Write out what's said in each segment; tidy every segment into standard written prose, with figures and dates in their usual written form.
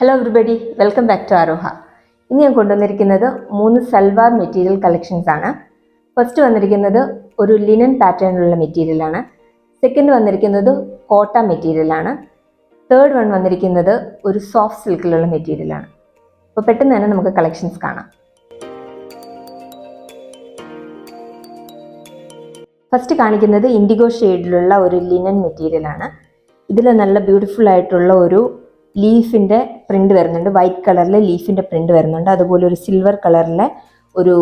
Hello everybody, welcome back to Aaroha. ഇന്ന് ഞാൻ കൊണ്ടുവന്നിരിക്കുന്നത് 3 സൽവാർ മെറ്റീരിയൽ കളക്ഷൻസ് ആണ്. ഫസ്റ്റ് വന്നിരിക്കുന്നത് ഒരു ലിനൻ പാറ്റേണിലുള്ള മെറ്റീരിയലാണ്. സെക്കൻഡ് വന്നിരിക്കുന്നത് കോട്ട മെറ്റീരിയലാണ്. തേർഡ് വൺ വന്നിരിക്കുന്നത് ഒരു സോഫ്റ്റ് സിൽക്കിലുള്ള മെറ്റീരിയലാണ്. അപ്പോൾ പെട്ടെന്ന് തന്നെ നമുക്ക് കളക്ഷൻസ് കാണാം. ഫസ്റ്റ് കാണിക്കുന്നത് ഇൻഡിഗോ ഷെയ്ഡിലുള്ള ഒരു ലിനൻ മെറ്റീരിയലാണ്. ഇതിൽ നല്ല ബ്യൂട്ടിഫുൾ ആയിട്ടുള്ള ഒരു ലീഫിൻ്റെ പ്രിന്റ് വരുന്നുണ്ട്. വൈറ്റ് കളറിലെ ലീഫിൻ്റെ പ്രിന്റ് വരുന്നുണ്ട്. അതുപോലെ ഒരു സിൽവർ കളറിലെ ഒരു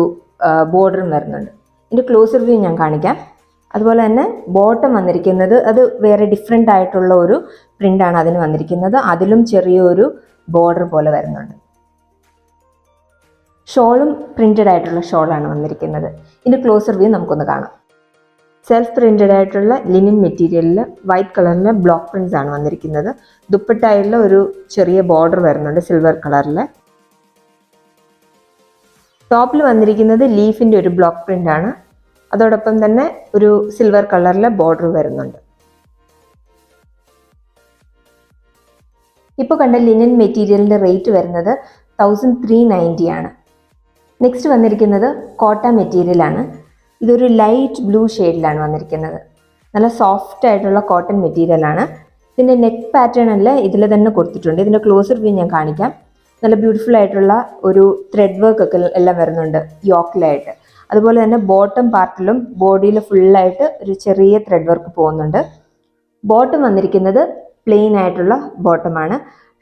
ബോർഡറും വരുന്നുണ്ട്. ഇതിൻ്റെ ക്ലോസർ വ്യൂ ഞാൻ കാണിക്കാം. അതുപോലെ തന്നെ ബോട്ടം വന്നിരിക്കുന്നത് അത് വേറെ ഡിഫറെൻ്റ് ആയിട്ടുള്ള ഒരു പ്രിൻ്റാണ് അതിന് വന്നിരിക്കുന്നത്. അതിലും ചെറിയൊരു ബോർഡർ പോലെ വരുന്നുണ്ട്. ഷോളും പ്രിന്റഡ് ആയിട്ടുള്ള ഷോളാണ് വന്നിരിക്കുന്നത്. ഇതിൻ്റെ ക്ലോസർ വ്യൂ നമുക്കൊന്ന് കാണാം. സെൽഫ് പ്രിന്റഡ് ആയിട്ടുള്ള ലിനൻ മെറ്റീരിയലിൽ വൈറ്റ് കളറിലെ ബ്ലോക്ക് പ്രിന്റ്സ് ആണ് വന്നിരിക്കുന്നത്. ദുപ്പട്ടയിൽ ഒരു ചെറിയ ബോർഡർ വരുന്നുണ്ട് സിൽവർ കളറിൽ. ടോപ്പിൽ വന്നിരിക്കുന്നത് ലീഫിൻ്റെ ഒരു ബ്ലോക്ക് പ്രിന്റ് ആണ്. അതോടൊപ്പം തന്നെ ഒരു സിൽവർ കളറിലെ ബോർഡർ വരുന്നുണ്ട്. ഇപ്പോൾ കണ്ട ലിനൻ മെറ്റീരിയലിൻ്റെ റേറ്റ് വരുന്നത് 1390 ആണ്. നെക്സ്റ്റ് വന്നിരിക്കുന്നത് കോട്ട മെറ്റീരിയലാണ്. ഇതൊരു ലൈറ്റ് ബ്ലൂ ഷെയ്ഡിലാണ് വന്നിരിക്കുന്നത്. നല്ല സോഫ്റ്റ് ആയിട്ടുള്ള കോട്ടൺ മെറ്റീരിയലാണ്. ഇതിൻ്റെ നെക്ക് പാറ്റേൺ എല്ലാം ഇതിൽ തന്നെ കൊടുത്തിട്ടുണ്ട്. ഇതിൻ്റെ ക്ലോസർ വ്യൂ ഞാൻ കാണിക്കാം. നല്ല ബ്യൂട്ടിഫുൾ ആയിട്ടുള്ള ഒരു ത്രെഡ് വർക്ക് ഒക്കെ എല്ലാം വരുന്നുണ്ട് യോക്കിലായിട്ട്. അതുപോലെ തന്നെ ബോട്ടം പാർട്ടിലും ബോഡിയിൽ ഫുള്ളായിട്ട് ഒരു ചെറിയ ത്രെഡ് വർക്ക് പോകുന്നുണ്ട്. ബോട്ടം വന്നിരിക്കുന്നത് പ്ലെയിൻ ആയിട്ടുള്ള ബോട്ടമാണ്.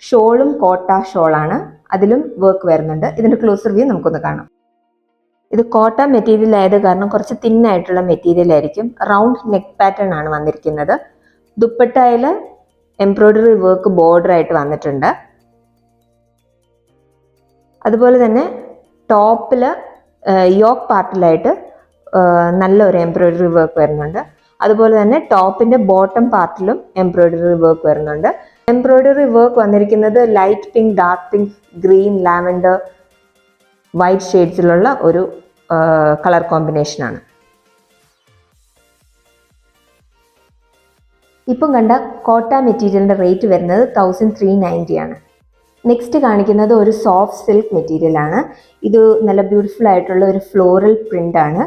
ഷോളും കോട്ട ഷോളാണ്. അതിലും വർക്ക് വരുന്നുണ്ട്. ഇതിൻ്റെ ക്ലോസർ വ്യൂ നമുക്കൊന്ന് കാണാം. ഇത് കോട്ട മെറ്റീരിയൽ ആയത് കാരണം കുറച്ച് തിന്നായിട്ടുള്ള മെറ്റീരിയൽ ആയിരിക്കും. റൗണ്ട് നെക്ക് പാറ്റേൺ ആണ് വന്നിരിക്കുന്നത്. ദുപ്പട്ടയിൽ എംബ്രോയിഡറി വർക്ക് ബോർഡർ ആയിട്ട് വന്നിട്ടുണ്ട്. അതുപോലെ തന്നെ ടോപ്പിൽ യോക്ക് പാർട്ടിലായിട്ട് നല്ലൊരു എംബ്രോയിഡറി വർക്ക് വരുന്നുണ്ട്. അതുപോലെ തന്നെ ടോപ്പിന്റെ ബോട്ടം പാർട്ടിലും എംബ്രോയിഡറി വർക്ക് വരുന്നുണ്ട്. എംബ്രോയിഡറി വർക്ക് വന്നിരിക്കുന്നത് light pink, dark pink, green, lavender, white ഷെയ്ഡ്സിലുള്ള ഒരു കളർ കോമ്പിനേഷനാണ്. ഇപ്പം കണ്ട കോട്ട മെറ്റീരിയലിൻ്റെ റേറ്റ് വരുന്നത് 1390 ആണ്. നെക്സ്റ്റ് കാണിക്കുന്നത് ഒരു സോഫ്റ്റ് സിൽക്ക് മെറ്റീരിയലാണ്. ഇത് നല്ല ബ്യൂട്ടിഫുൾ ആയിട്ടുള്ള ഒരു ഫ്ലോറൽ പ്രിന്റ് ആണ്.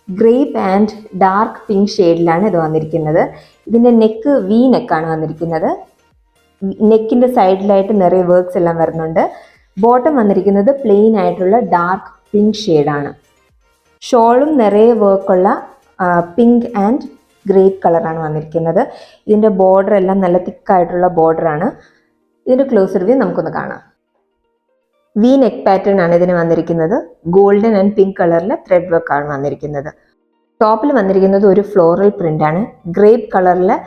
ഗ്രേപ്പ് ആൻഡ് ഡാർക്ക് പിങ്ക് ഷെയ്ഡിലാണ് ഇത് വന്നിരിക്കുന്നത്. ഇതിൻ്റെ നെക്ക് വി നെക്കാണ് വന്നിരിക്കുന്നത്. നെക്കിൻ്റെ സൈഡിലായിട്ട് നിറയെ വർക്ക്സ് എല്ലാം വരുന്നുണ്ട്. ബോട്ടം വന്നിരിക്കുന്നത് പ്ലെയിൻ ആയിട്ടുള്ള ഡാർക്ക് പിങ്ക് ഷെയ്ഡാണ്. ഷോളും നിറയെ വർക്കുള്ള പിങ്ക് ആൻഡ് ഗ്രേപ്പ് കളറാണ് വന്നിരിക്കുന്നത്. ഇതിൻ്റെ ബോർഡർ എല്ലാം നല്ല തിക്കായിട്ടുള്ള ബോർഡറാണ്. ഇതിൻ്റെ ക്ലോസർ വ്യൂ നമുക്കൊന്ന് കാണാം. വി നെക്ക് പാറ്റേൺ ആണ് ഇതിന് വന്നിരിക്കുന്നത്. ഗോൾഡൻ ആൻഡ് പിങ്ക് കളറിലെ ത്രെഡ് വർക്കാണ് വന്നിരിക്കുന്നത്. ടോപ്പിൽ വന്നിരിക്കുന്നത് ഒരു ഫ്ലോറൽ പ്രിന്റ് ആണ്. ഗ്രേപ്പ് കളറിലെ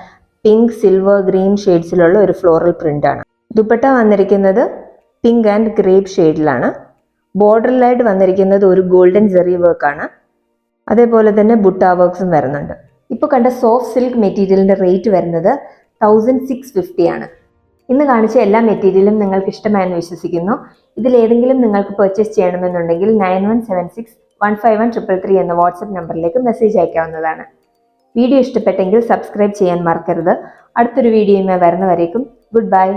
പിങ്ക്, സിൽവർ, ഗ്രീൻ ഷെയ്ഡ്സിലുള്ള ഒരു ഫ്ലോറൽ പ്രിന്റ് ആണ്. ദുപ്പട്ട വന്നിരിക്കുന്നത് പിങ്ക് ആൻഡ് ഗ്രേപ്പ് ഷെയ്ഡിലാണ്. ബോർഡറിലായിട്ട് വന്നിരിക്കുന്നത് ഒരു ഗോൾഡൻ ജെറി വർക്കാണ്. അതേപോലെ തന്നെ ബുട്ട വർക്ക്സും വരുന്നുണ്ട്. ഇപ്പോൾ കണ്ട സോഫ്റ്റ് സിൽക്ക് മെറ്റീരിയലിൻ്റെ റേറ്റ് വരുന്നത് 1650 ആണ്. ഇന്ന് കാണിച്ച എല്ലാ മെറ്റീരിയലും നിങ്ങൾക്ക് ഇഷ്ടമായെന്ന് വിശ്വസിക്കുന്നു. ഇതിലേതെങ്കിലും നിങ്ങൾക്ക് പർച്ചേസ് ചെയ്യണമെന്നുണ്ടെങ്കിൽ 9176151333 എന്ന വാട്സപ്പ് നമ്പറിലേക്ക് മെസ്സേജ് അയക്കാവുന്നതാണ്. വീഡിയോ ഇഷ്ടപ്പെട്ടെങ്കിൽ സബ്സ്ക്രൈബ് ചെയ്യാൻ മറക്കരുത്. അടുത്തൊരു വീഡിയോയുമായി വരുന്നവരേക്കും ഗുഡ് ബൈ.